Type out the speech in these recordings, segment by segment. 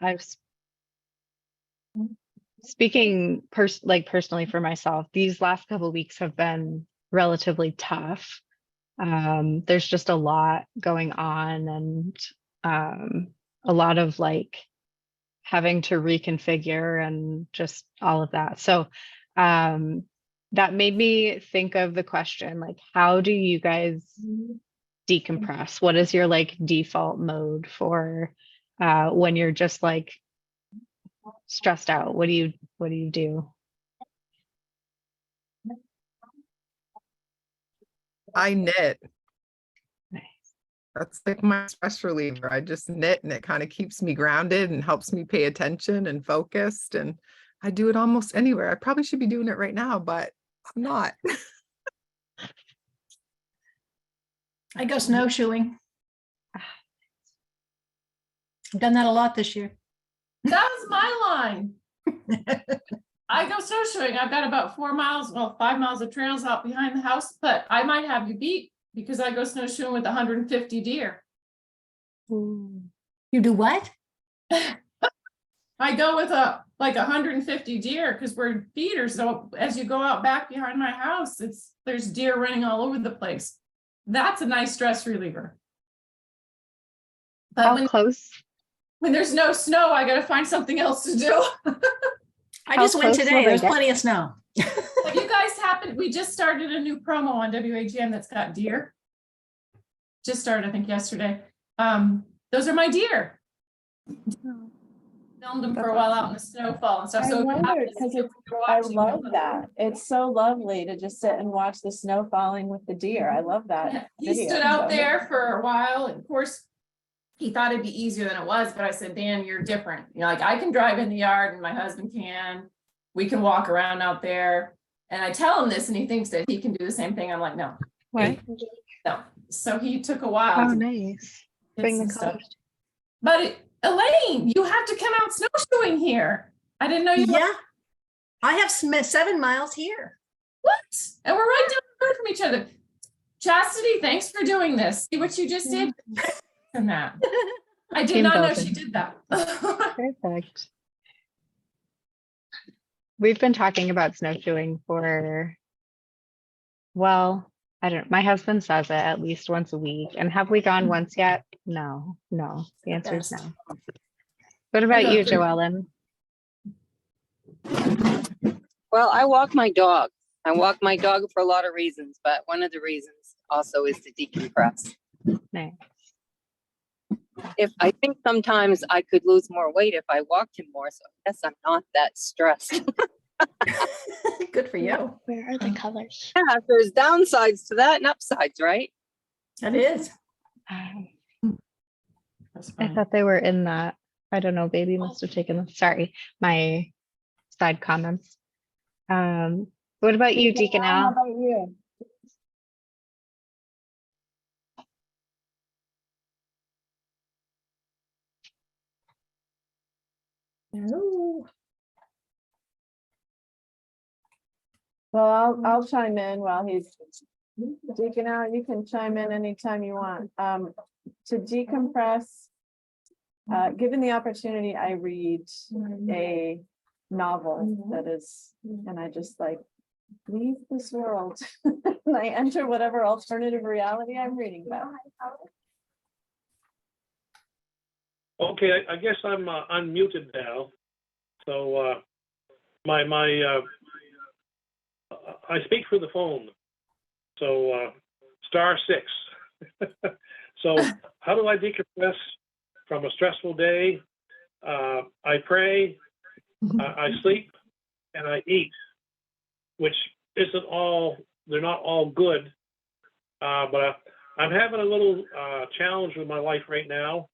I've speaking personally for myself, these last couple of weeks have been relatively tough. There's just a lot going on, and a lot of like having to reconfigure and just all of that. So that made me think of the question, like, how do you guys decompress? What is your like default mode for when you're just like stressed out? What do you do? I knit. Nice. That's like my stress reliever. I just knit, and it kind of keeps me grounded and helps me pay attention and focused. And I do it almost anywhere. I probably should be doing it right now, but I'm not. I go snowshoeing. I've done that a lot this year. That was my line. I go snowshoeing. I've got about 4 miles, well, 5 miles of trails out behind the house, but I might have you beat because I go snowshoeing with 150 deer. You do what? I go with like 150 deer because we're feeders. So as you go out back behind my house, there's deer running all over the place. That's a nice stress reliever. But How close? when there's no snow, I got to find something else to do. I just went today. There's plenty of snow. Have you guys we just started a new promo on WAGM that's got deer. Just started, I think, yesterday. Those are my deer. Filmed them for a while out in the snowfall and stuff. I wonder, because I love that. It's so lovely to just sit and watch the snow falling with the deer. I love that. He stood out there for a while, and of course, he thought it'd be easier than it was, but I said, Dan, you're different. You know, like I can drive in the yard and my husband can. We can walk around out there. And I tell him this and he thinks that he can do the same thing. I'm like, no. What? No. So he took a while. Oh, nice. Bring the colors. But Elaine, you have to come out snowshoeing here. I didn't know you. Yeah. I have 7 miles here. What? And we're right down the road from each other. Chastity, thanks for doing this. See what you just did? And that. I did not know she did that. Perfect. We've been talking about snowshoeing for, well, I don't know. My husband says it at least once a week. And have we gone once yet? No. The answer is no. What about you, Joellen? Well, I walk my dog. I walk my dog for a lot of reasons, but one of the reasons also is to decompress. Nice. If I think sometimes I could lose more weight if I walked him more, so I guess I'm not that stressed. Good for you. Where are the colors? Yeah, there's downsides to that and upsides, right? That is. I thought they were in that. I don't know. Baby must have taken them. Sorry, my side comments. What about you, Deacon Al? How about you? Oh. Well, I'll chime in while he's Deacon out. You can chime in anytime you want. To decompress, given the opportunity, I read a novel that is, and I just like leave this world and I enter whatever alternative reality I'm reading about. Okay, I guess I'm unmuted now. So I speak through the phone. So *6. So how do I decompress from a stressful day? I pray, I sleep, and I eat, which isn't all, they're not all good. But I'm having a little challenge with my life right now.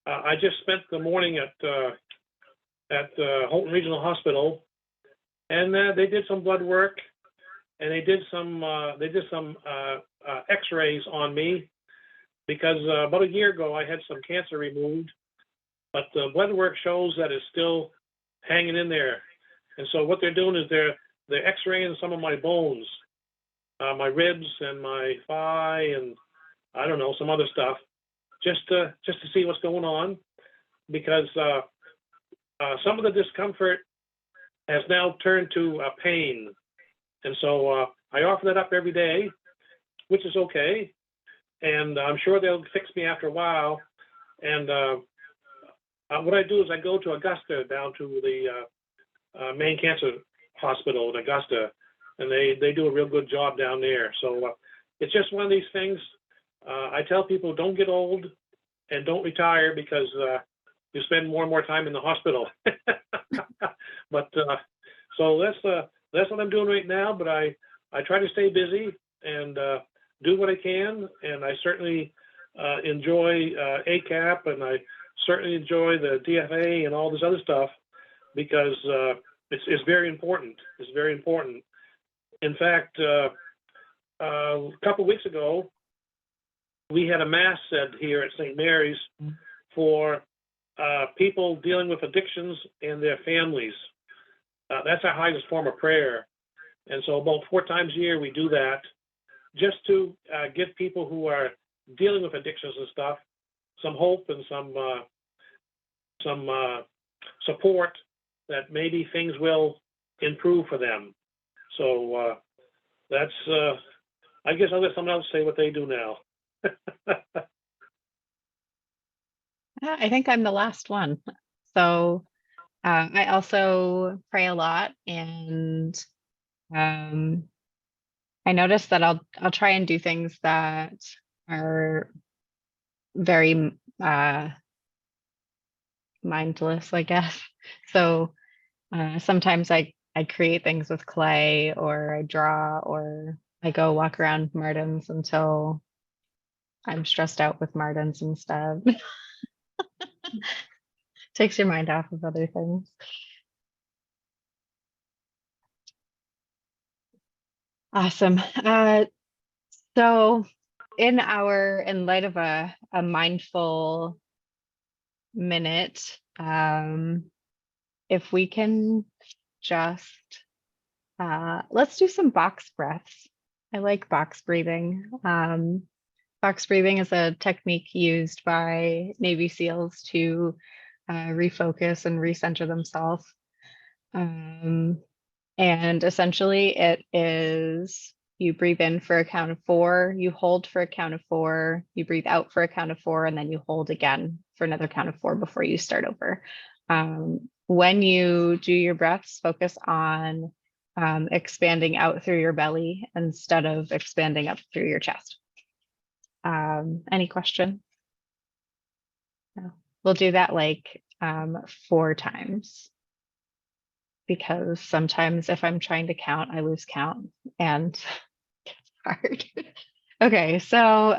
I just spent the morning at Houghton Regional Hospital, and they did some blood work, and they did some X-rays on me because about a year ago I had some cancer removed, but the blood work shows that it's still hanging in there. And so what they're doing is they're X-raying some of my bones, my ribs and my thigh, and I don't know, some other stuff, just to see what's going on. because some of the discomfort has now turned to pain. And so I offer that up every day, which is okay. And I'm sure they'll fix me after a while. And what I do is I go to Augusta, down to the main cancer hospital in Augusta, and they do a real good job down there. So it's just one of these things. I tell people, don't get old and don't retire, because you spend more and more time in the hospital. But so that's what I'm doing right now. But I try to stay busy and do what I can, and I certainly enjoy ACAP, and I certainly enjoy the DFA and all this other stuff, because it's very important. It's very important. In fact, a couple weeks ago, we had a mass said here at St. Mary's for people dealing with addictions and their families. That's our highest form of prayer. And so about 4 times a year, we do that just to give people who are dealing with addictions and stuff some hope and some support that maybe things will improve for them. So that's, I guess I'll let someone else say what they do now. I think I'm the last one. So I also pray a lot, and I notice that I'll try and do things that are very mindless, I guess. So sometimes I create things with clay, or I draw, or I go walk around Martin's until I'm stressed out with Martin's instead. Takes your mind off of other things. Awesome. So in light of a mindful minute, if we can just let's do some box breaths. I like box breathing. Box breathing is a technique used by Navy SEALs to refocus and recenter themselves. And essentially it is, you breathe in for a count of 4, you hold for a count of 4, you breathe out for a count of 4, and then you hold again for another count of 4 before you start over. When you do your breaths, focus on expanding out through your belly instead of expanding up through your chest. Any question? No. We'll do that like 4 times, because sometimes if I'm trying to count, I lose count and it's hard. Okay, so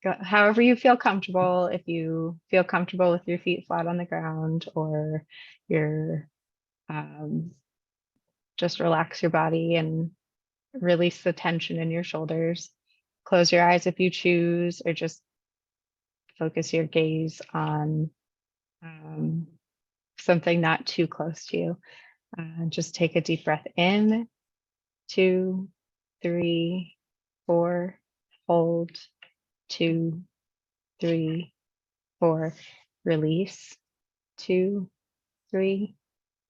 however you feel comfortable, if you feel comfortable with your feet flat on the ground, or you're just relax your body and release the tension in your shoulders. Close your eyes if you choose, or just focus your gaze on something not too close to you. Just take a deep breath in, 2, 3, 4, hold, 2, 3, 4, release, 2, 3,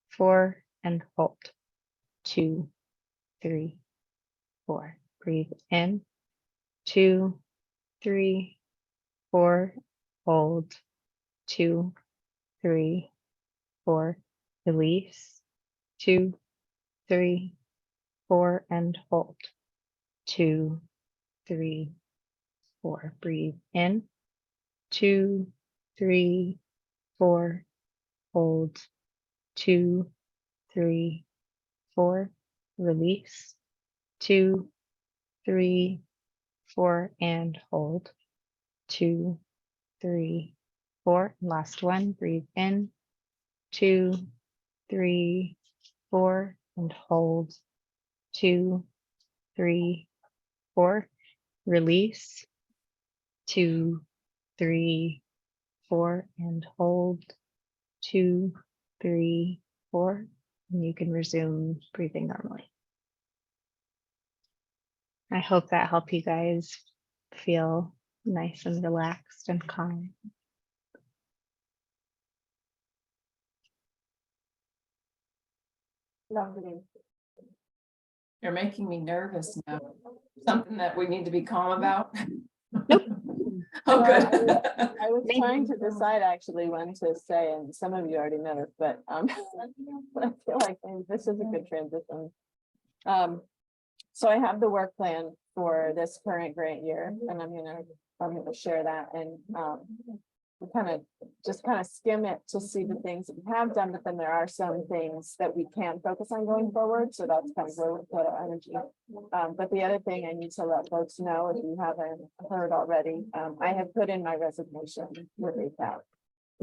4, and hold, 2, 3, 4. Breathe in, 2, 3, 4, hold, 2, 3, 4, release, 2, 3, 4, and hold, 2, 3, 4. Breathe in, 2, 3, 4, hold, 2, 3, 4, release, 2, 3, 4, and hold, 2, 3, 4. Last one, breathe in, 2, 3, 4, and hold, 2, 3, 4, release, 2, 3, 4, and hold, 2, 3, 4, and you can resume breathing normally. I hope that helped you guys feel nice and relaxed and calm. Lovely. You're making me nervous now. Something that we need to be calm about. Oh, Well, good. I was trying to decide actually when to say, and some of you already know this, but but I feel like this is a good transition. So I have the work plan for this current grant year, and I'm gonna share that, and we kind of skim it to see the things that we have done, but then there are some things that we can focus on going forward, so that's kind of where we put our energy. But the other thing I need to let folks know, if you haven't heard already, I have put in my resignation with ACAP.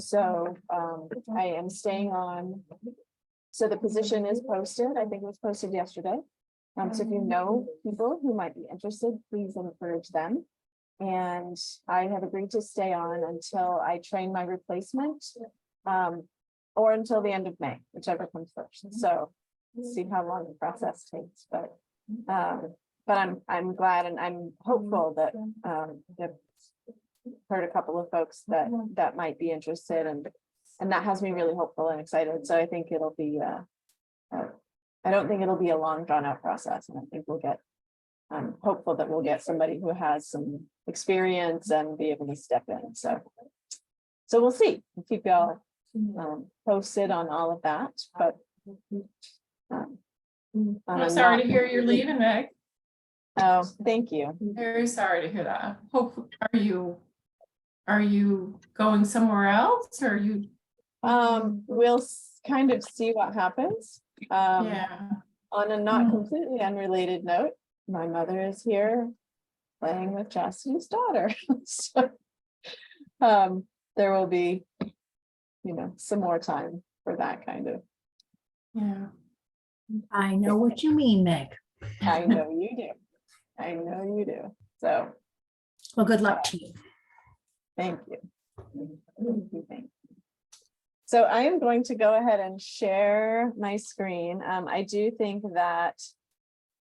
So I am staying on. So the position is posted. I think it was posted yesterday. So if you know people who might be interested, please encourage them. And I have agreed to stay on until I train my replacement, or until the end of May, whichever comes first. So see how long the process takes, but I'm glad, and I'm hopeful that I've heard a couple of folks that might be interested, and that has me really hopeful and excited. So I think it'll be I don't think it'll be a long drawn out process, and I think I'm hopeful that we'll get somebody who has some experience and be able to step in. So we'll see. We'll keep y'all posted on all of that, but I'm sorry to hear you're leaving, Meg. Oh, thank you. Very sorry to hear that. Are you going somewhere else, or are you? We'll kind of see what happens. Yeah. On a not completely unrelated note, my mother is here playing with Chastity's daughter. So there will be, some more time for that kind of. Yeah. I know what you mean, Meg. I know you do. I know you do. So Well, good luck to you. thank you. Thank you. So I am going to go ahead and share my screen. I do think that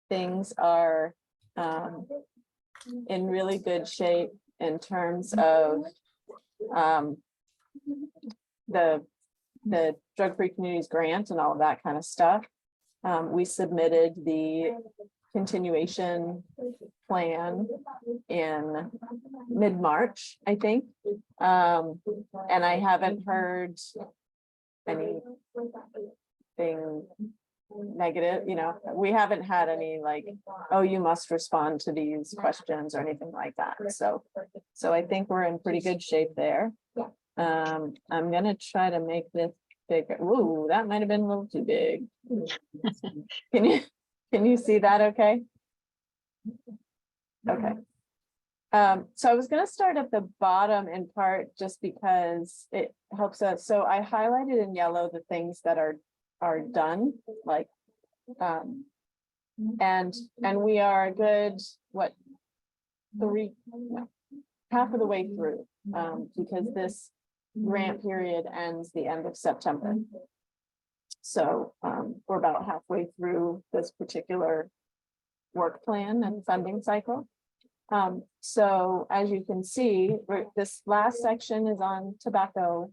things are in really good shape in terms of the drug-free communities grant and all of that kind of stuff. We submitted the continuation plan in mid-March, I think. And I haven't heard anything negative, we haven't had any like, oh, you must respond to these questions or anything like that. So I think we're in pretty good shape there. I'm gonna try to make this bigger. Ooh, that might have been a little too big. Can you see that okay? Okay. So I was going to start at the bottom in part just because it helps us. So I highlighted in yellow the things that are done, like and we are a good half of the way through, because this grant period ends the end of September. So we're about halfway through this particular work plan and funding cycle. So as you can see, this last section is on tobacco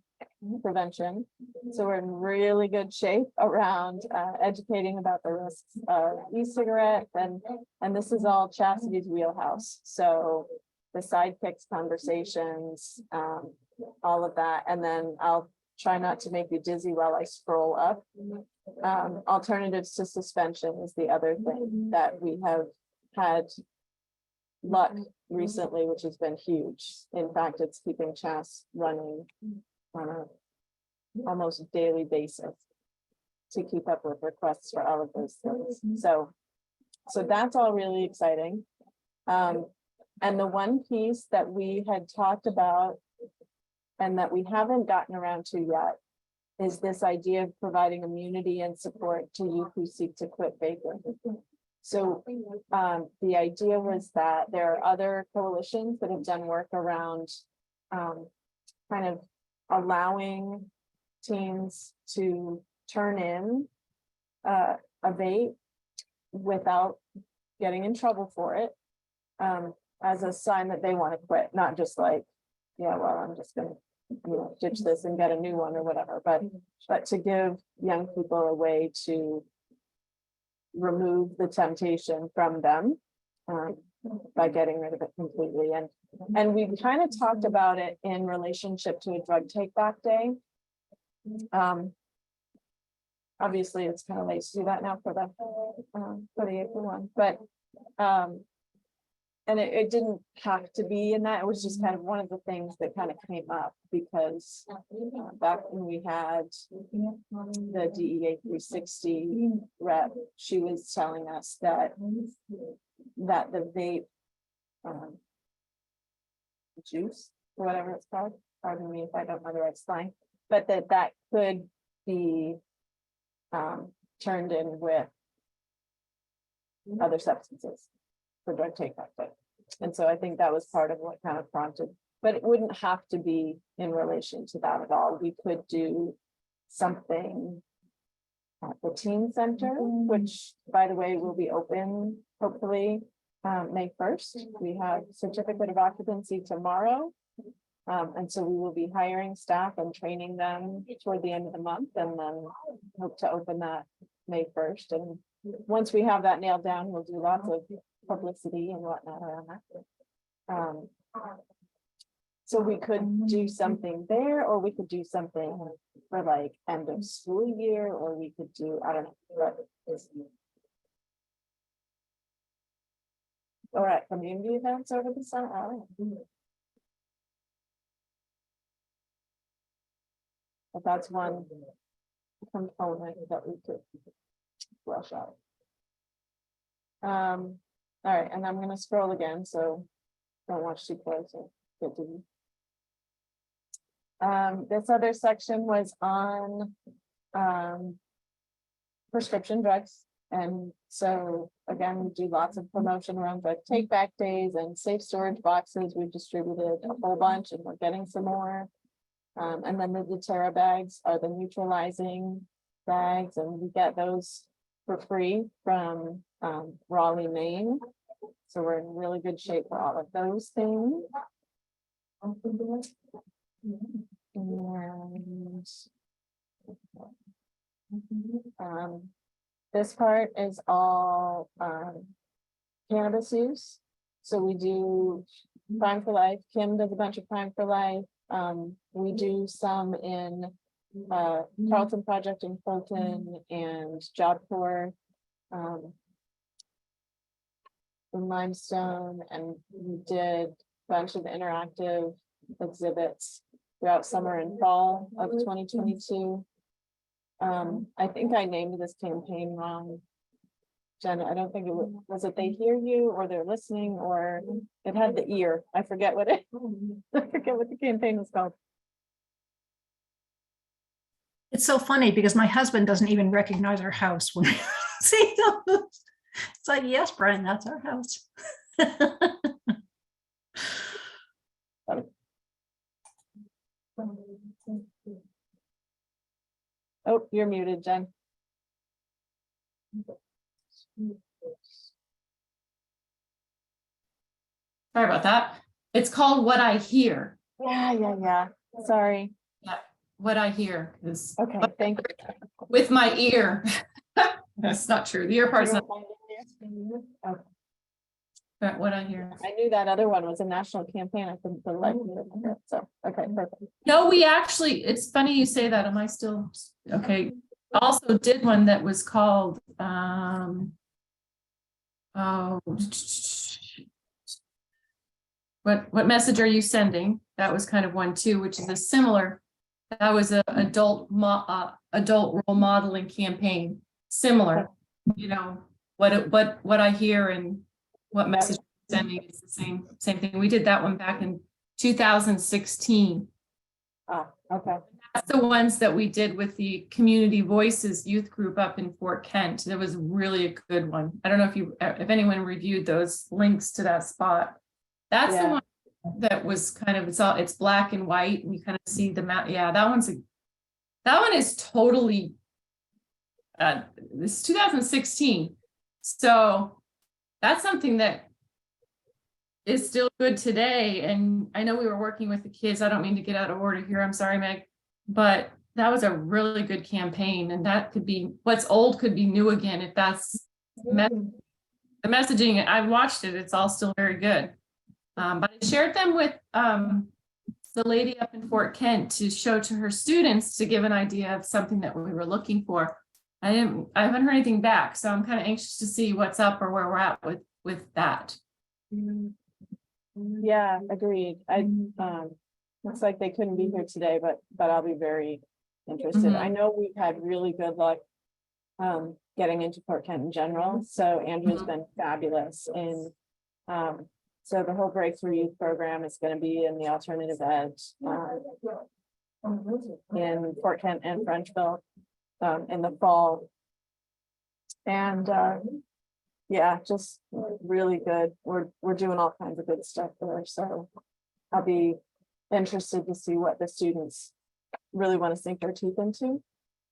prevention. So we're in really good shape around educating about the risks of e-cigarette, and this is all Chastity's wheelhouse. So the sidekicks conversations, all of that, and then I'll try not to make you dizzy while I scroll up. Alternatives to suspension is the other thing that we have had luck recently, which has been huge. In fact, it's keeping CHAS running on a almost daily basis to keep up with requests for all of those things. So that's all really exciting. And the one piece that we had talked about and that we haven't gotten around to yet is this idea of providing immunity and support to youth who seek to quit vaping. So the idea was that there are other coalitions that have done work around kind of allowing teens to turn in a vape without getting in trouble for it, as a sign that they want to quit, not just like, yeah, well, I'm just going to ditch this and get a new one or whatever, but to give young people a way to remove the temptation from them by getting rid of it completely. And we kind of talked about it in relationship to a drug take back day. Obviously, it's kind of late to do that now for the April one, but and it didn't have to be in that. It was just kind of one of the things that kind of came up because back when we had the DEA 360 rep, she was telling us that the vape juice or whatever it's called, pardon me if I don't know the right slang, but that could be turned in with other substances for drug take back day. And so I think that was part of what kind of prompted, but it wouldn't have to be in relation to that at all. We could do something at the teen center, which by the way, will be open hopefully May 1st. We have certificate of occupancy tomorrow. And so we will be hiring staff and training them toward the end of the month and then hope to open that May 1st. And once we have that nailed down, we'll do lots of publicity and whatnot around that. So we could do something there, or we could do something for like end of school year, or we could do, I don't know. What is. All right, community events over the summer. But that's one component that we could flush out. All right, and I'm gonna scroll again, so don't watch too close. Get to this other section was on prescription drugs. And so again, we do lots of promotion around drug take back days and safe storage boxes. We've distributed a whole bunch and we're getting some more. And then the doTERRA bags are the neutralizing bags, and we get those for free from Raleigh, Maine. So we're in really good shape for all of those things. And this part is all cannabis use. So we do Crime for Life. Kim does a bunch of Crime for Life. We do some in Carlton Project in Fulton and Job Corps in Limestone, and we did a bunch of interactive exhibits throughout summer and fall of 2022. I think I named this campaign wrong, Jenna. I don't think it was it They Hear You, or They're Listening, or it had the ear. I forget what I forget what the campaign was called. It's so funny because my husband doesn't even recognize our house when we see those. It's like, yes, Brian, that's our house. Oh, you're muted, Jen. Sorry about that. It's called What I Hear. Yeah. Sorry. What I hear is Okay, thank you. with my ear. That's not true. The ear part's not, Okay. but what I hear. I knew that other one was a national campaign. I couldn't for the life of me remember it. So, okay, perfect. No, we actually, it's funny you say that. Am I still, okay. Also did one that was called, what message are you sending? That was kind of one too, which is a similar, that was a adult role modeling campaign, similar, you know, what I hear and what message I'm sending is the same thing. We did that one back in 2016. Oh, okay. That's the ones that we did with the Community Voices youth group up in Fort Kent. That was really a good one. I don't know if anyone reviewed those links to that spot. That's the one that was kind of, it's black and white, and you kind of see the map. Yeah, that one is totally this is 2016. So that's something that is still good today. And I know we were working with the kids. I don't mean to get out of order here. I'm sorry, Meg, but that was a really good campaign. And that could be, what's old could be new again, if that's the messaging, I've watched it, it's all still very good. But I shared them with the lady up in Fort Kent to show to her students to give an idea of something that we were looking for. I haven't heard anything back, so I'm kind of anxious to see what's up or where we're at with that. Yeah, agreed. Looks like they couldn't be here today, but I'll be very interested. Mhm. I know we've had really good luck getting into Fort Kent in general, so Andrew's been fabulous in so the whole Breakthrough Youth Program is going to be in the alternative ed in Fort Kent and Frenchville in the fall. And yeah, just really good. We're doing all kinds of good stuff there. So I'll be interested to see what the students really want to sink their teeth into.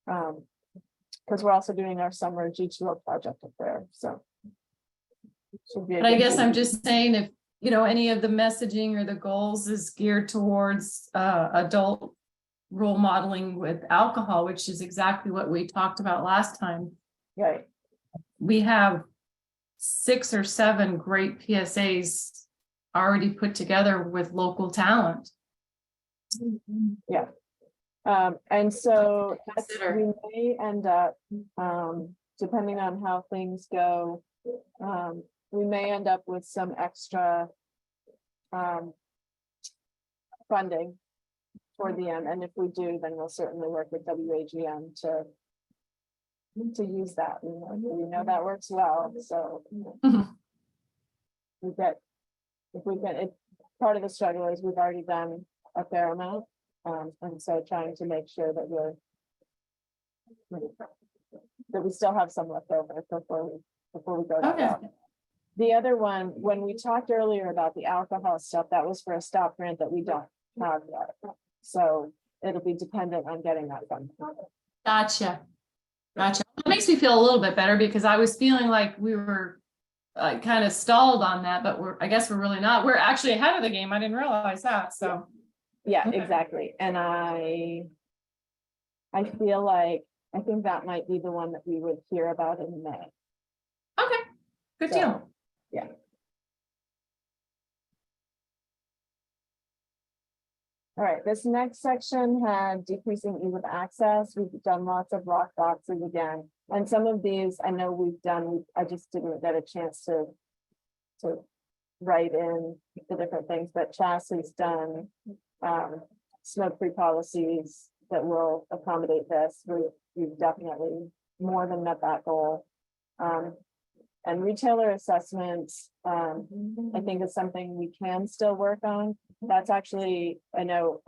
Because we're also doing our summer G2O project up there. So should be a But I good guess I'm week. just saying, if any of the messaging or the goals is geared towards adult role modeling with alcohol, which is exactly what we talked about last time. Right. We have 6 or 7 great PSAs already put together with local talent. Yeah. And so Consider. we may end up, depending on how things go, we may end up with some extra funding toward the end. And if we do, then we'll certainly work with WAGM to use that. We know that works well. So Mhm. part of the struggle is we've already done a fair amount. And so trying to make sure that we still have some left over before we go to Okay. that. The other one, when we talked earlier about the alcohol stuff, that was for a stop grant that we don't have yet. So it'll be dependent on getting that done. Gotcha. It makes me feel a little bit better because I was feeling like we were kind of stalled on that, but I guess we're really not. We're actually ahead of the game. I didn't realize that. So Yeah, Okay. exactly. And I feel like, I think that might be the one that we would hear about in May. okay, good So, deal. yeah. All right, this next section had decreasing ease of access. We've done lots of lock boxes again. And some of these I know we've done, I just didn't get a chance to write in the different things, but Chas has done smoke-free policies that will accommodate this. We've definitely more than met that goal. And retailer assessments, I think is something we can still work on. That's actually, I know,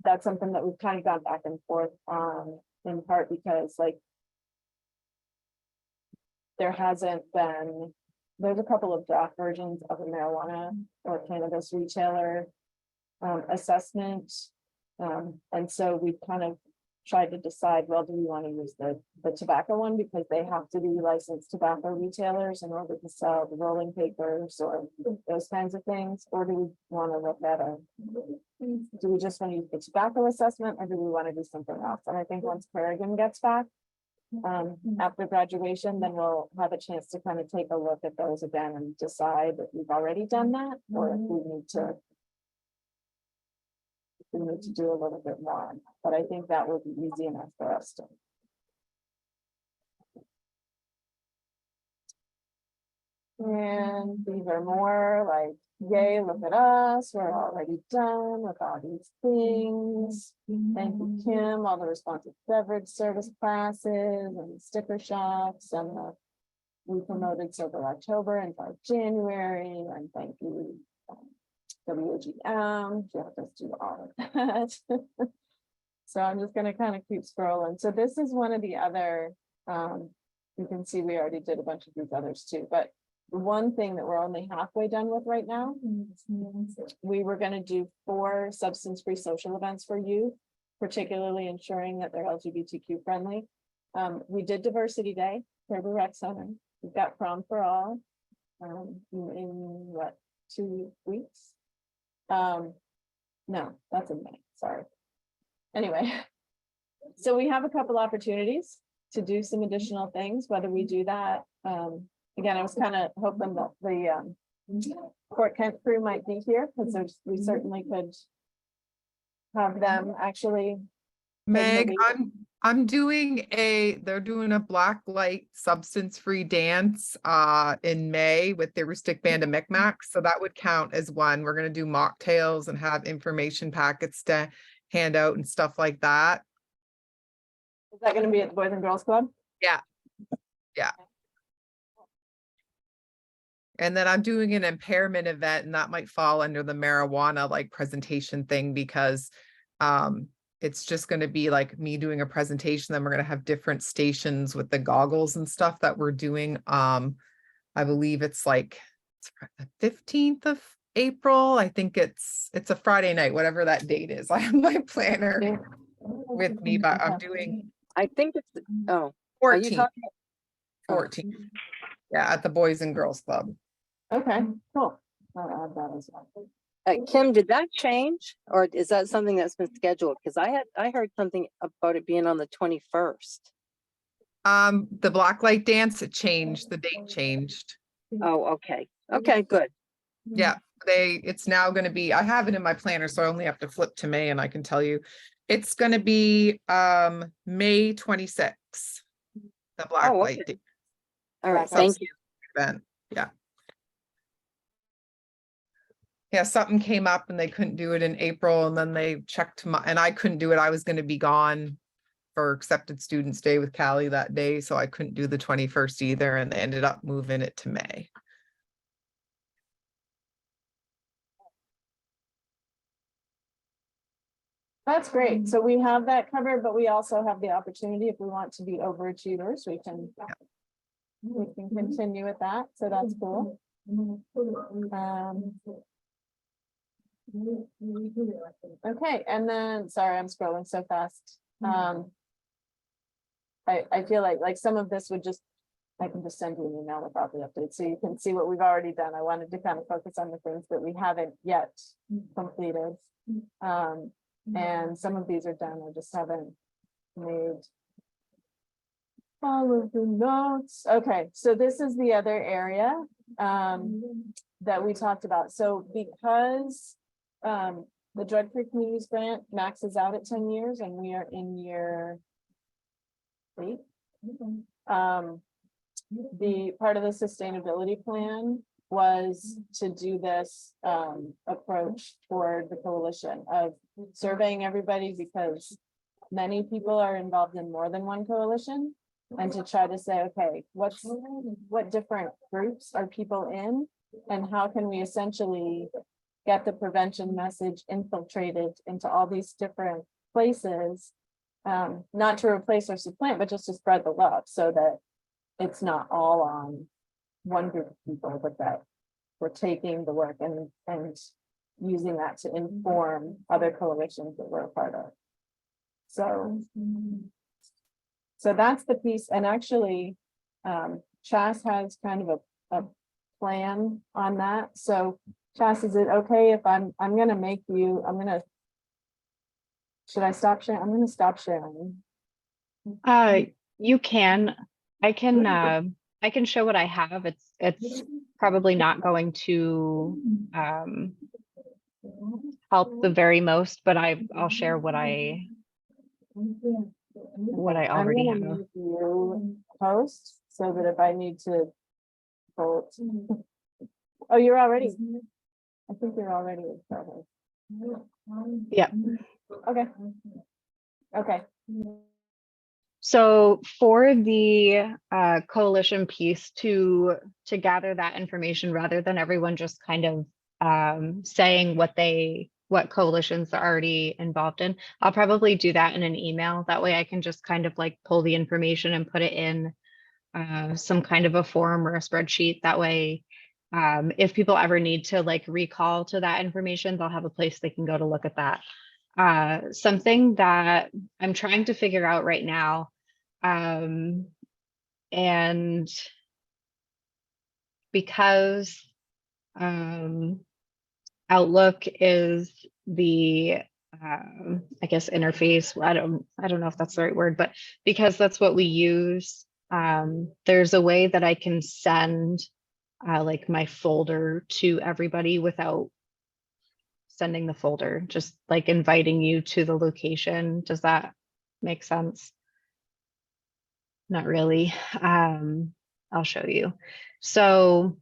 that's something that we've kind of gone back and forth on, in part because there's a couple of draft versions of a marijuana or cannabis retailer assessment. And so we've kind of tried to decide, well, do we want to use the tobacco one because they have to be licensed tobacco retailers in order to sell the rolling papers or those kinds of things? Or do we want to look at do we just want to use the tobacco assessment or do we want to do something else? And I think once Kerrigan gets back after graduation, then we'll have a chance to kind of take a look at those again and decide if we've already done that or if we need to do a little bit more. But I think that will be easy enough for us to. And these are more like, yay, look at us, we're already done with all these things. Thank you, Kim, all the responsive beverage service classes and sticker shocks and we promoted Sober October and January, and thank you, WGM, you have us do all of that. So I'm just gonna kind of keep scrolling. So this is one of the other, you can see we already did a bunch of these others too, but the one thing that we're only halfway done with right now, we were gonna do 4 substance-free social events for youth, particularly ensuring that they're LGBTQ friendly. We did Diversity Day, Fairview Rec Center. We've got Prom for All, in what, 2 weeks? No, that's in May, sorry. Anyway, so we have a couple opportunities to do some additional things, whether we do that. Again, I was kind of hoping that the Fort Kent crew might be here, because we certainly could have them actually. Meg, maybe- I'm doing they're doing a black light substance-free dance in May with the Rustic Band of Micmacs. So that would count as one. We're gonna do mocktails and have information packets to hand out and stuff like that. Is that gonna be at the Boys and Girls Club? Yeah. Yeah. And then I'm doing an impairment event, and that might fall under the marijuana like presentation thing, because it's just going to be like me doing a presentation. Then we're going to have different stations with the goggles and stuff that we're doing. I believe it's like the 15th of April. I think it's a Friday night, whatever that date is. I have my planner with me, but I'm doing I think it's, oh, are you 14th. talking? 14th. Yeah, at the Boys and Girls Club. Okay, cool. I'll add that as well. Kim, did that change, or is that something that's been scheduled? Because I heard something about it being on the 21st. The blacklight dance, it changed, the date changed. Oh, okay. Okay, good. Yeah, it's now gonna be, I have it in my planner, so I only have to flip to May and I can tell you. It's gonna be May 26th. The blacklight okay. All right, Black thank you. event, yeah. Yeah, something came up and they couldn't do it in April, and then they checked and I couldn't do it. I was gonna be gone for Accepted Students Day with Callie that day, so I couldn't do the 21st either, and they ended up moving it to May. That's great. So we have that covered, but we also have the opportunity, if we want to be overachievers, we can continue with that. So that's cool. Okay, and then, sorry, I'm scrolling so fast. I feel like some of this would just, I can just send you an email with all the updates, so you can see what we've already done. I wanted to kind of focus on the things that we haven't yet completed. And some of these are done, I just haven't made all of the notes. Okay, so this is the other area that we talked about. So because the Drug Free Communities Grant maxes out at 10 years and we are in year 8, the part of the sustainability plan was to do this approach toward the coalition of surveying everybody, because many people are involved in more than one coalition, and to try to say, okay, what different groups are people in, and how can we essentially get the prevention message infiltrated into all these different places, not to replace or supplant, but just to spread the love, so that it's not all on one group of people, but that we're taking the work and using that to inform other coalitions that we're a part of. So that's the piece. And actually, Chas has kind of a plan on that. So Chas, is it okay if I'm gonna make you, should I stop sharing? I'm gonna stop sharing. You can, I can show what I have. It's probably not going to help the very most, but I'll share what I already I'm gonna have. make you host, so that if I need to vote. Oh, you're already, I think you're already in trouble. Yeah. Okay. Okay. So for the coalition piece, to gather that information rather than everyone just kind of saying what coalitions are already involved in, I'll probably do that in an email. That way I can just kind of like pull the information and put it in some kind of a form or a spreadsheet. That way, if people ever need to like recall to that information, they'll have a place they can go to look at that. Something that I'm trying to figure out right now, and because Outlook is the I guess interface. I don't know if that's the right word, but because that's what we use, there's a way that I can send like my folder to everybody without sending the folder, just like inviting you to the location. Does that make sense? Not really. I'll show you. So,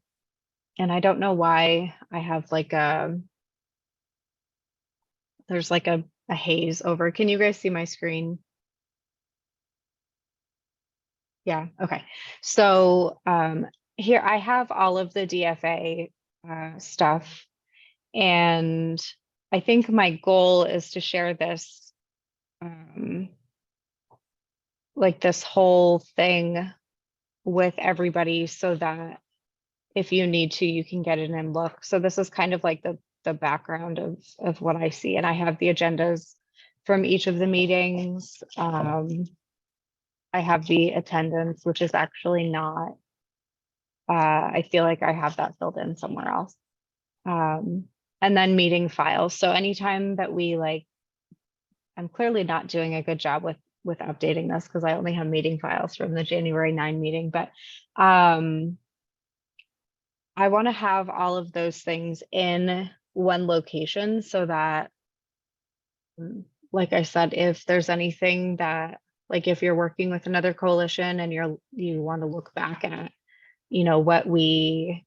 and I don't know why I have like there's like a haze over. Can you guys see my screen? Yeah, okay. So here I have all of the DFA stuff, and I think my goal is to share this like this whole thing with everybody so that if you need to, you can get in and look. So this is kind of like the background of what I see, and I have the agendas from each of the meetings. I have the attendance, which is actually not, I feel like I have that filled in somewhere else. And then meeting files. So anytime that we like, I'm clearly not doing a good job with updating this because I only have meeting files from the January 9 meeting, but I want to have all of those things in one location so that, like I said, if there's anything that, like if you're working with another coalition and you want to look back at, you know, what we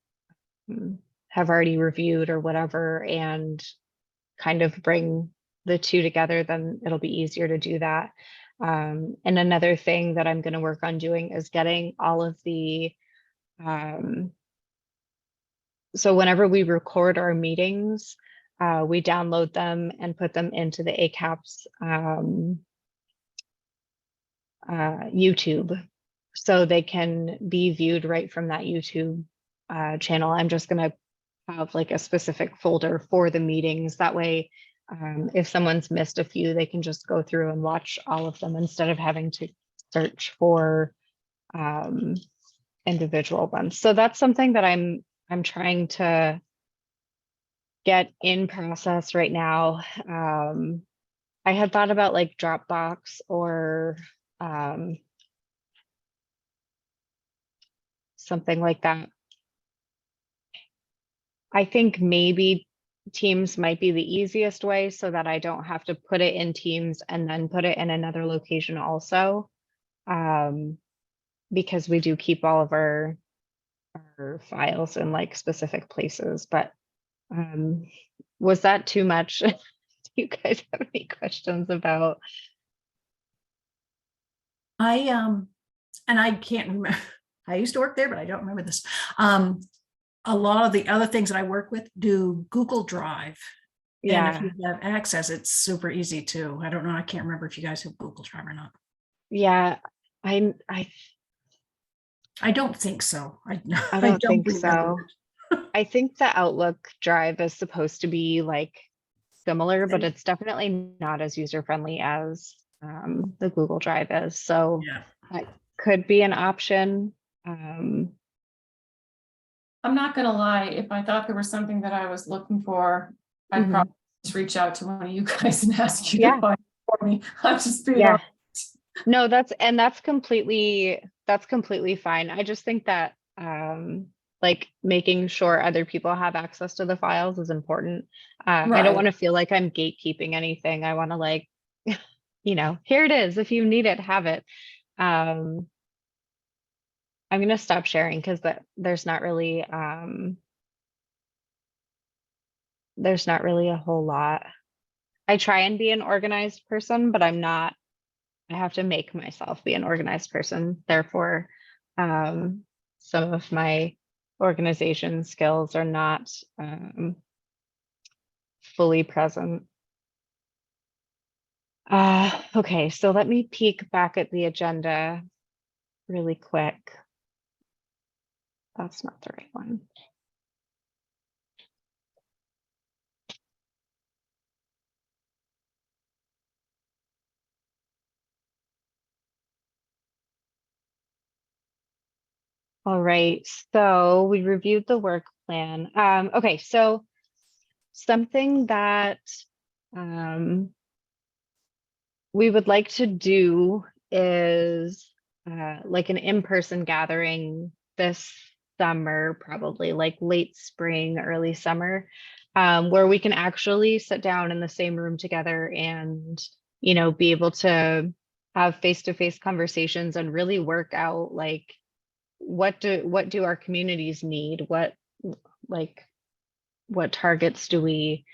have already reviewed or whatever, and kind of bring the two together, then it'll be easier to do that. And another thing that I'm going to work on doing is getting all of the, so whenever we record our meetings, we download them and put them into the ACAPS YouTube, so they can be viewed right from that YouTube channel. I'm just going to have like a specific folder for the meetings. That way, if someone's missed a few, they can just go through and watch all of them instead of having to search for individual ones. So that's something that I'm trying to get in process right now. I had thought about like Dropbox or something like that. I think maybe Teams might be the easiest way so that I don't have to put it in Teams and then put it in another location also. Because we do keep all of our files in like specific places, but was that too much? Do you guys have any questions about? And I can't remember, I used to work there, but I don't remember this. A lot of the other things that I work with do Google Drive. And if Yeah, you have access, it's super easy too. I don't know. I can't remember if you guys have Google Drive or not. yeah, I I don't think so. I I don't don't think so. remember. I think the Outlook Drive is supposed to be like similar, but it's definitely not as user-friendly as the Google Drive is. So Yeah. that could be an option. I'm not gonna lie, if I thought there was something that I was looking for, I'd Mhm. probably just reach out to one of you guys and ask you Yeah. to find it for me. I'm just being Yeah. honest. No, that's completely fine. I just think that like making sure other people have access to the files is important. I don't Right. want to feel like I'm gatekeeping anything. I want to like, you know, here it is. If you need it, have it. I'm gonna stop sharing because there's not really a whole lot. I try and be an organized person, but I'm not. I have to make myself be an organized person. Therefore, some of my organization skills are not fully present. Okay, so let me peek back at the agenda really quick. That's not the right one. All right, so we reviewed the work plan. Okay, so something that we would like to do is like an in-person gathering this summer, probably like late spring, early summer, where we can actually sit down in the same room together and, you know, be able to have face-to-face conversations and really work out like what do our communities need? What targets do we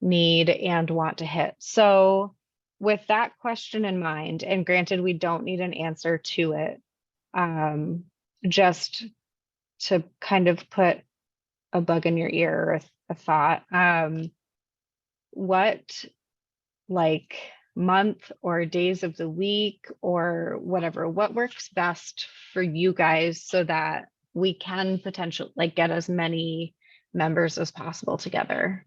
need and want to hit? So with that question in mind, and granted, we don't need an answer to it, just to kind of put a bug in your ear or a thought, what like month or days of the week or whatever, what works best for you guys so that we can potentially like get as many members as possible together?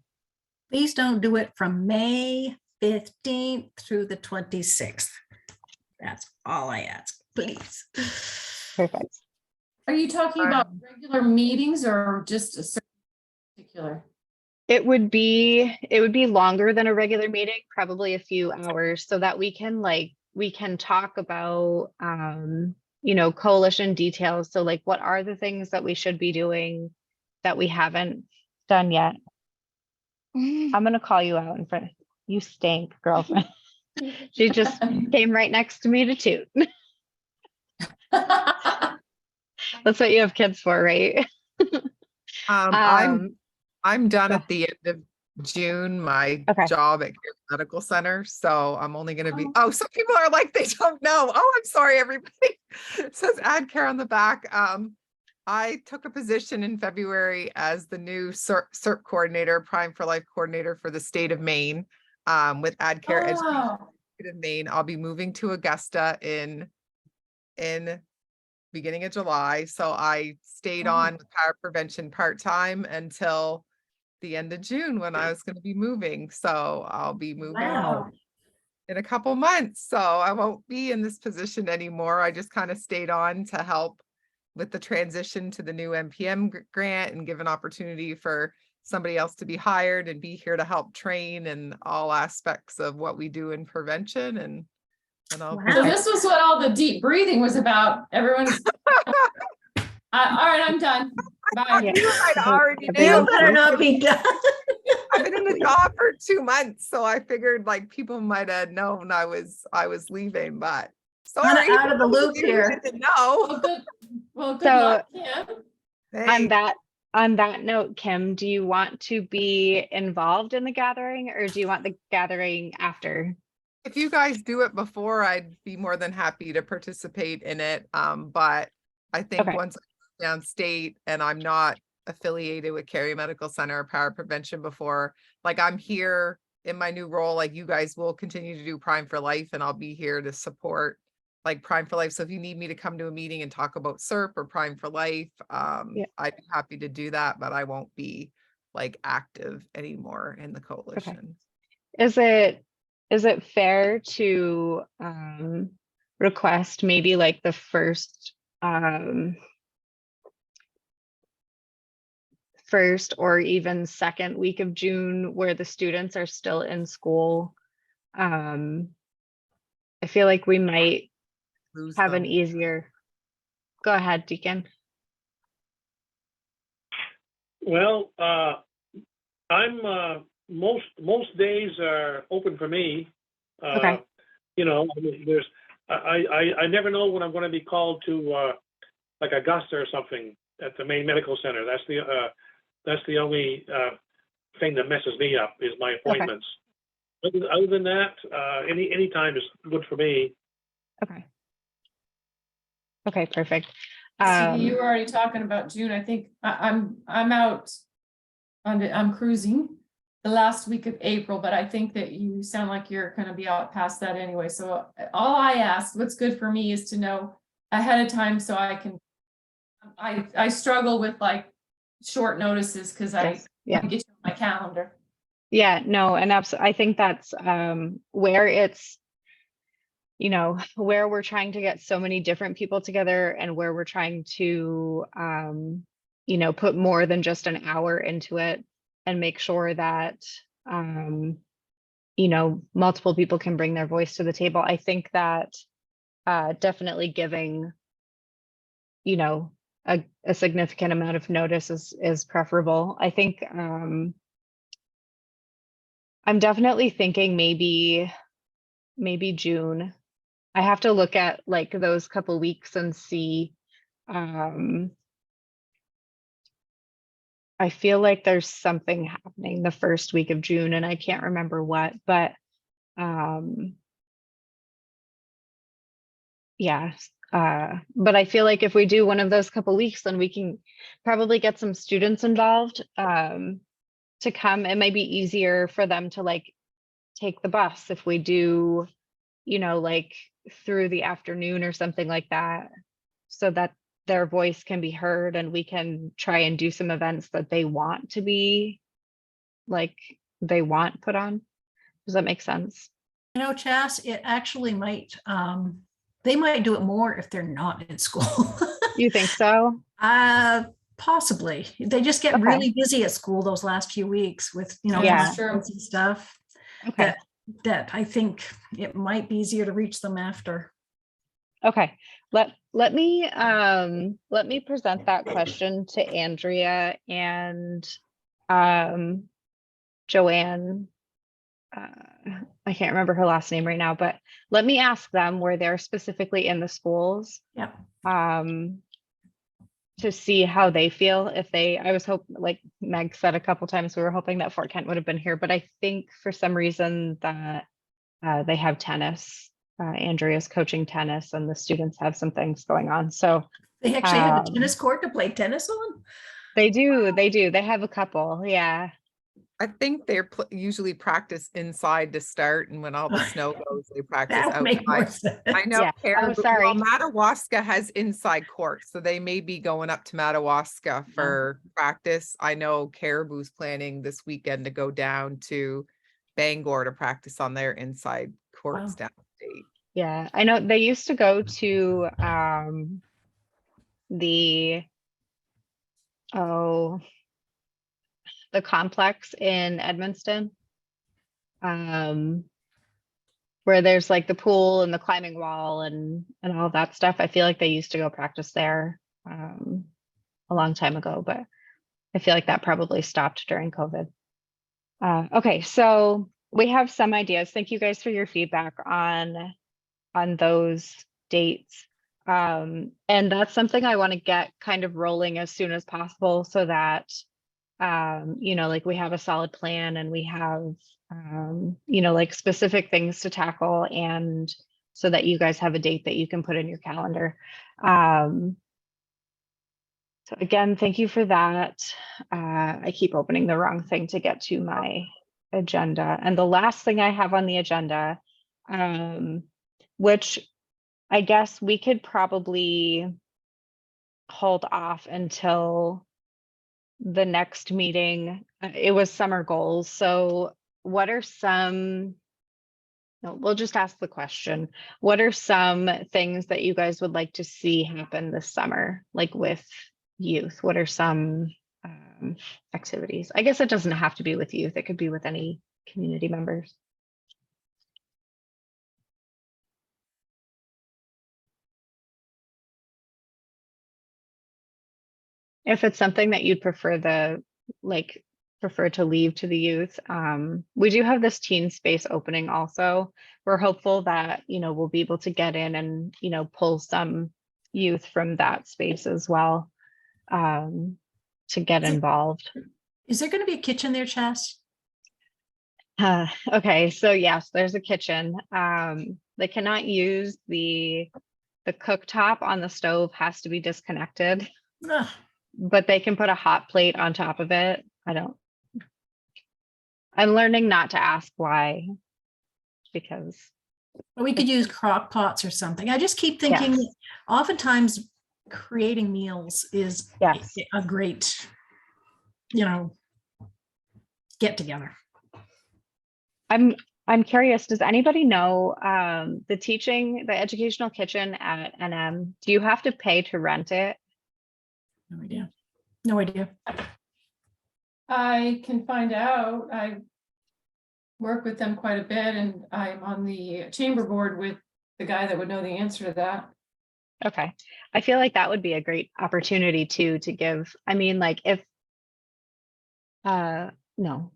Please don't do it from May 15th through the 26th. That's all I ask, please. Perfect. Are you talking about regular meetings or just a certain particular? It would be longer than a regular meeting, probably a few hours, so that we can talk about you know, coalition details. So like, what are the things that we should be doing that we haven't done yet? I'm gonna call you out in front. You stink, girlfriend. She just came right next to me to toot. That's what you have kids for, right? I'm done at the end of June, my Okay. job at Care Medical Center. So I'm only going to be, oh, some people are like, they don't know. Oh, I'm sorry, everybody. It says add care on the back. I took a position in February as the new CERP coordinator, Prime for Life coordinator for the state of Maine, with Add Care Education Oh, in Maine. I'll be moving to Augusta in beginning of July. So I stayed on with power prevention part-time until the end of June when I was going to be moving. So I'll be moving Wow. in a couple months. So I won't be in this position anymore. I just kind of stayed on to help with the transition to the new NPM grant and give an opportunity for somebody else to be hired and be here to help train in all aspects of what we do in prevention. And I'll so this was what all the deep breathing was about. Everyone's. All right, I'm done. Bye. Yeah. I'd already You knew. better not be done. I've been in the job for 2 months, so I figured like people might have known I was leaving, but sorry. Out of the loop you here. didn't know. Well, good So, luck, Kim. On that note, Kim, do you want to be involved in the gathering or do you want the gathering after? If you guys do it before, I'd be more than happy to participate in it. But I think Okay. once I go downstate and I'm not affiliated with Cary Medical Center or Power Prevention before, like I'm here in my new role, like you guys will continue to do Prime for Life and I'll be here to support like Prime for Life. So if you need me to come to a meeting and talk about CERP or Prime for Life, Yeah. I'd be happy to do that, but I won't be like active anymore in the coalition. Is it fair to request maybe like the first or even second week of June where the students are still in school? I feel like we might Lose have them. an easier. Go ahead, Deacon. Well, I'm most days are open for me. Okay. You know, I mean, I never know when I'm going to be called to like Augusta or something at the Maine Medical Center. That's the only thing that messes me up is my appointments. Other than that, any time is good for me. Okay. Okay, perfect. See, you were already talking about June. I think I'm out. I'm cruising the last week of April, but I think that you sound like you're going to be out past that anyway. So all I ask, what's good for me is to know ahead of time so I can. I struggle with like short notices because I get you on my calendar. Yeah, no, and absolutely. I think that's where it's, you know, where we're trying to get so many different people together and where we're trying to, you know, put more than just an hour into it and make sure that, multiple people can bring their voice to the table. I think that definitely giving, a significant amount of notice is preferable. I think I'm definitely thinking maybe June. I have to look at like those couple weeks and see. I feel like there's something happening the first week of June and I can't remember what, but yeah. But I feel like if we do one of those couple weeks, then we can probably get some students involved to come. It might be easier for them to like take the bus if we do, like through the afternoon or something like that, so that their voice can be heard and we can try and do some events that they want to be like they want put on. Does that make sense? Chas, it actually might, they might do it more if they're not in school. You think so? Possibly. They just get Okay. really busy at school those last few weeks with, Yeah. conferences and stuff. Okay. That I think it might be easier to reach them after. Okay. Let me present that question to Andrea and Joanne. I can't remember her last name right now, but let me ask them where they're specifically in the schools. Yeah. To see how they feel. I was hoping, like Meg said a couple times, we were hoping that Fort Kent would have been here, but I think for some reason that they have tennis. Andrea's coaching tennis and the students have some things going on. So They actually have a tennis court to play tennis on? they do. They have a couple. Yeah. I think they're usually practice inside to start, and when all the snow goes, they practice That would make more outside. sense. I know. Yeah. Oh, Caribou- sorry. well, Madawaska has inside courts, so they may be going up to Madawaska for practice. I know Caribou's planning this weekend to go down to Bangor to practice on their inside courts Wow. downstate. Yeah. I know they used to go to the complex in Edmonston. Where there's like the pool and the climbing wall and all that stuff. I feel like they used to go practice there a long time ago, but I feel like that probably stopped during COVID. Okay, so we have some ideas. Thank you guys for your feedback on those dates. And that's something I want to get kind of rolling as soon as possible so that like we have a solid plan and we have like specific things to tackle, and so that you guys have a date that you can put in your calendar. So again, thank you for that. I keep opening the wrong thing to get to my agenda. And the last thing I have on the agenda, which I guess we could probably hold off until the next meeting. It was summer goals. So what are some, no, we'll just ask the question. What are some things that you guys would like to see happen this summer, like with youth? What are some activities? I guess it doesn't have to be with youth. It could be with any community members. If it's something that you'd prefer to leave to the youth. We do have this teen space opening also. We're hopeful that, we'll be able to get in and, pull some youth from that space as well to get involved. Is there going to be a kitchen there, Chas? Okay, so yes, there's a kitchen. They cannot use the cooktop on the stove, has to be disconnected. Ugh. But they can put a hot plate on top of it. I'm learning not to ask why, because. Or we could use crock pots or something. I just keep thinking, Yes. oftentimes creating meals is Yes. a great, get together. I'm curious, does anybody know the educational kitchen at NM? Do you have to pay to rent it? No idea. No idea. I can find out. work with them quite a bit, and I'm on the chamber board with the guy that would know the answer to that. Okay. I feel like that would be a great opportunity too, to give, I mean, like if, no, You know,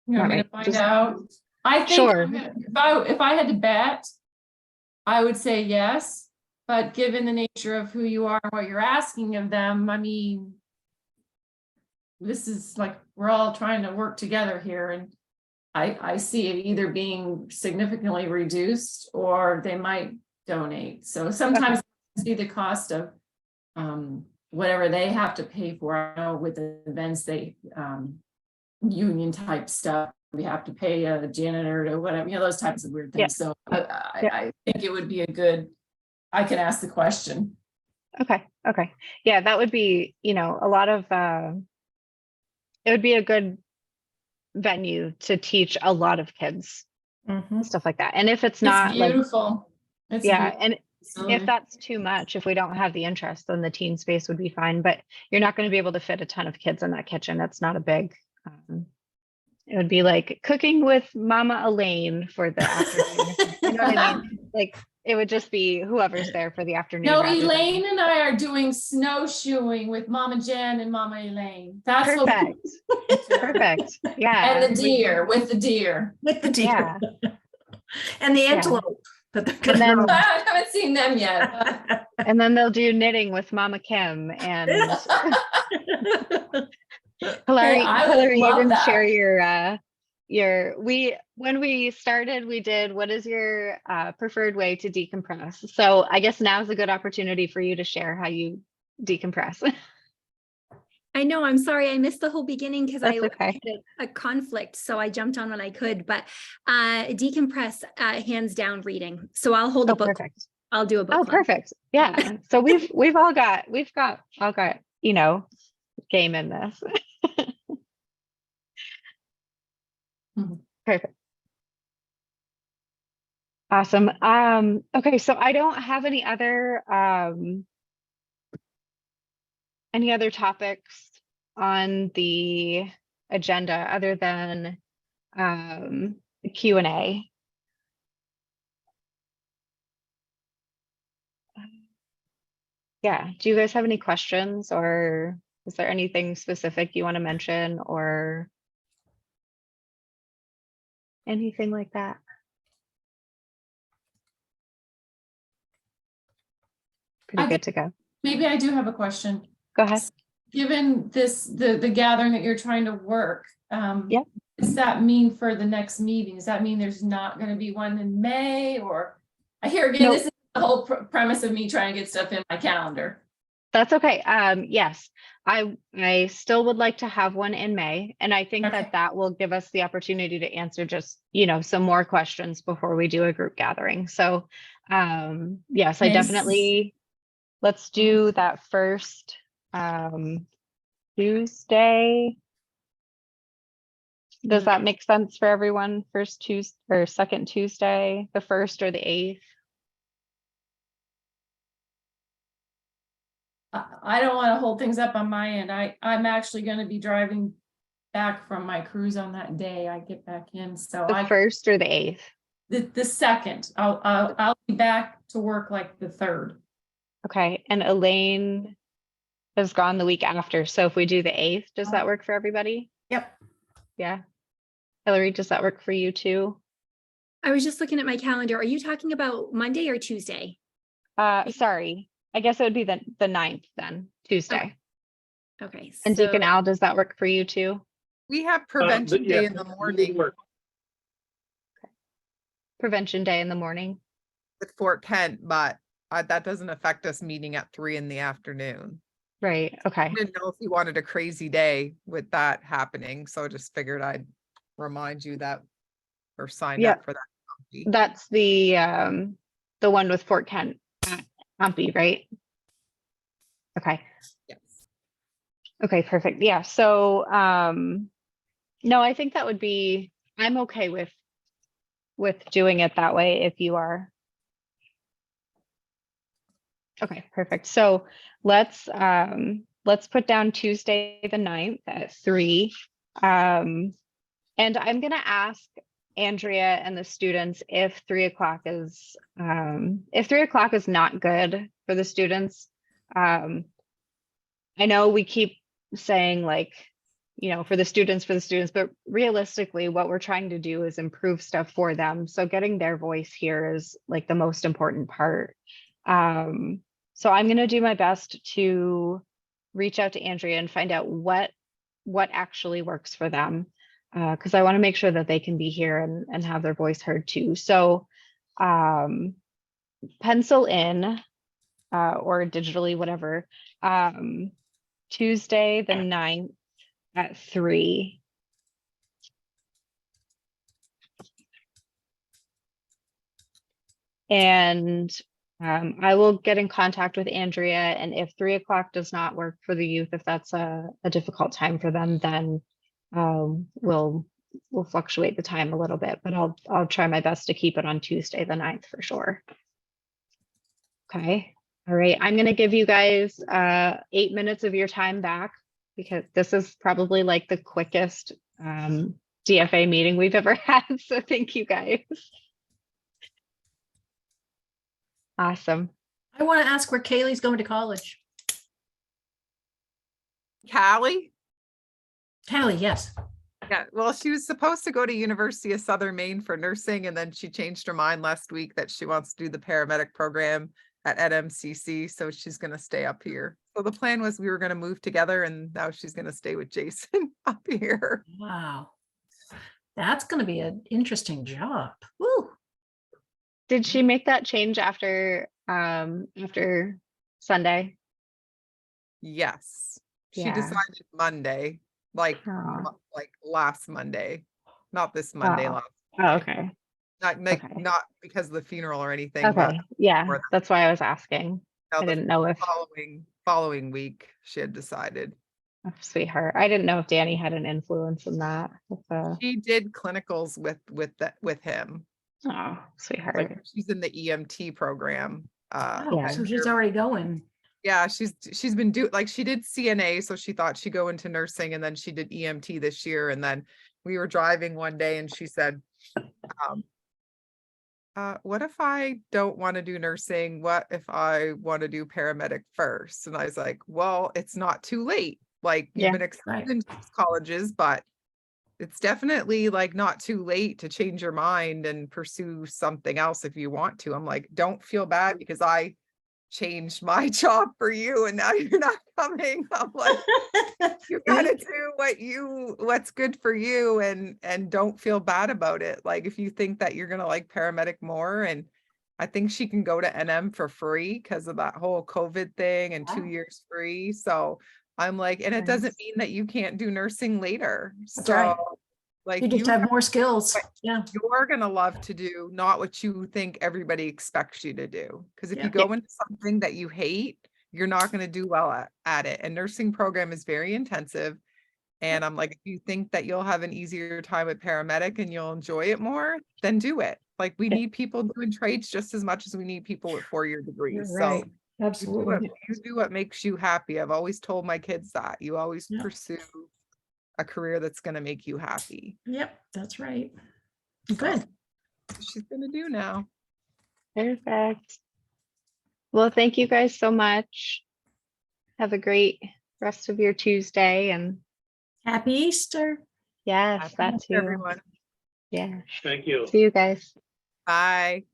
Not I mean, right. to find Just- out. I think Sure. if I had to bet, I would say yes. But given the nature of who you are and what you're asking of them, I mean, this is like, we're all trying to work together here, and I see it either being significantly reduced or they might donate. So sometimes I see the cost of whatever they have to pay for. I know with the events, they union type stuff, we have to pay a janitor to whatever, you know, those types of weird things. So I think it would be a good, I can ask the question. Okay. Okay. Yeah, that would be, you know, a lot of, it would be a good venue to teach a lot of kids, Mhm. stuff like that. And if it's It's not like, beautiful. It's yeah, and beautiful. if that's too much, if we don't have the interest, then the teen space would be fine, but you're not going to be able to fit a ton of kids in that kitchen. It's not a big, it would be like cooking with Mama Elaine for the afternoon. You know what I mean? Like it would just be whoever's there for the afternoon. No, rather than- Elaine and I are doing snowshoeing with Mama Jen and Mama Elaine. That's what. Perfect. Perfect. Yeah. And the deer, with the deer. With the Yeah. deer. And the antelope. That they're And then- gonna I haven't seen them yet. grow. And then they'll do knitting with Mama Kim and Hilary. I would Hilary, you love didn't that. share when we started, we did, what is your preferred way to decompress? So I guess now's a good opportunity for you to share how you decompress. I know, I'm sorry, I missed the whole beginning because I That's okay. had a conflict, so I jumped on when I could, but decompress, hands down reading. So I'll hold a Oh, book. perfect. I'll do a book Oh, club. perfect. Yeah. So we've all got, you know, game in this. Mhm. Perfect. Awesome. Okay, so I don't have any other topics on the agenda other than the Q&A. Yeah, do you guys have any questions, or is there anything specific you want to mention or anything like that? Pretty I good to go. Maybe I do have a question. Go ahead. Given this, the gathering that you're trying to work, Yep. does that mean for the next meeting? Does that mean there's not going to be one in May? Or I hear again, Nope. this is the whole premise of me trying to get stuff in my calendar. That's okay. Yes, I still would like to have one in May, and I think Okay. that will give us the opportunity to answer just, you know, some more questions before we do a group gathering. So, yes, I Nice. definitely, let's do that first Tuesday. Does that make sense for everyone? First Tuesday or second Tuesday, the 1st or the 8th? I don't want to hold things up on my end. I'm actually going to be driving back from my cruise on that day. I get back in, so The 1st or the 8th? the second. I'll be back to work like the 3rd. Okay, and Elaine is gone the week after. So if we do the 8th, does that work for everybody? Yep. Yeah. Hilary, does that work for you too? I was just looking at my calendar. Are you talking about Monday or Tuesday? Sorry, I guess it would be the 9th then, Tuesday. Okay. And so- Deacon Al, does that work for you too? We have prevention yeah, day in the morning work. Prevention Day in the morning? with Fort Kent, but that doesn't affect us meeting at 3 in the afternoon. Right, okay. I didn't know if you wanted a crazy day with that happening, so I just figured I'd remind you that or sign Yeah. up for that. That's the one with Fort Kent, Pompey, right? Okay. Yes. Okay, perfect. Yeah, so no, I think that would be, I'm okay with doing it that way if you are. Okay, perfect. So let's put down Tuesday the 9th at 3. And I'm gonna ask Andrea and the students if 3 o'clock is not good for the students. I know we keep saying like, for the students, but realistically, what we're trying to do is improve stuff for them. So getting their voice here is like the most important part. So I'm going to do my best to reach out to Andrea and find out what actually works for them. Because I want to make sure that they can be here and have their voice heard too. So pencil in or digitally, whatever, Tuesday the 9th at 3. And I will get in contact with Andrea, and if 3 o'clock does not work for the youth, if that's a difficult time for them, then we'll fluctuate the time a little bit, but I'll try my best to keep it on Tuesday the 9th for sure. Okay. All right. I'm going to give you guys 8 minutes of your time back, because this is probably like the quickest DFA meeting we've ever had. So thank you guys. Awesome. I want to ask where Kaylee's going to college. Callie? Callie, yes. Yeah, well, she was supposed to go to University of Southern Maine for nursing, and then she changed her mind last week that she wants to do the paramedic program at NMCC, so she's going to stay up here. So the plan was we were going to move together, and now she's going to stay with Jason up here. Wow. That's going to be an interesting job. Woo. Did she make that change after Sunday? Yes, she Yeah. decided Monday, like Oh. like last Monday, not this Monday. Oh. Last Oh, Monday. okay. Not Okay. not because of the funeral or anything, but Okay. Yeah, for that's why I was asking. now I the didn't know if, following week she had decided. oh, sweetheart, I didn't know if Danny had an influence in that. She did clinicals with him. Oh, sweetheart. Like she's in the EMT program. Oh, Yeah. so she's already going. Yeah, she's been like she did CNA, so she thought she'd go into nursing, and then she did EMT this year. And then we were driving one day and she said, what if I don't want to do nursing? What if I want to do paramedic first? And I was like, well, it's not too late. Like you've Yeah. been accepted into these colleges, but it's definitely like not too late to change your mind and pursue something else if you want to. I'm like, don't feel bad because I changed my job for you and now you're not coming. I'm like, you gotta do what's good for you and don't feel bad about it. Like if you think that you're gonna like paramedic more, and I think she can go to NM for free because of that whole COVID thing and 2 Wow. years free. So I'm like, and it doesn't mean that you can't do nursing later. That's So right. like You just have more skills. Yeah. you're gonna love to do, not what you think everybody expects you to do. Because if Yeah. you go into something that you hate, you're not gonna do well at it. And nursing program is very intensive. And I'm like, if you think that you'll have an easier time at paramedic and you'll enjoy it more, then do it. Like we need people doing trades just as much as we need people with 4-year degrees. You're So right. you Absolutely. do what makes you happy. I've always told my kids that you always Yeah. pursue a career that's going to make you happy. Yep, that's right. So, Good. what she's going to do now. Perfect. Well, thank you guys so much. Have a great rest of your Tuesday, and Happy Easter. yes, Happy that Easter, too. everyone. Yeah. Thank you. See you guys. Bye.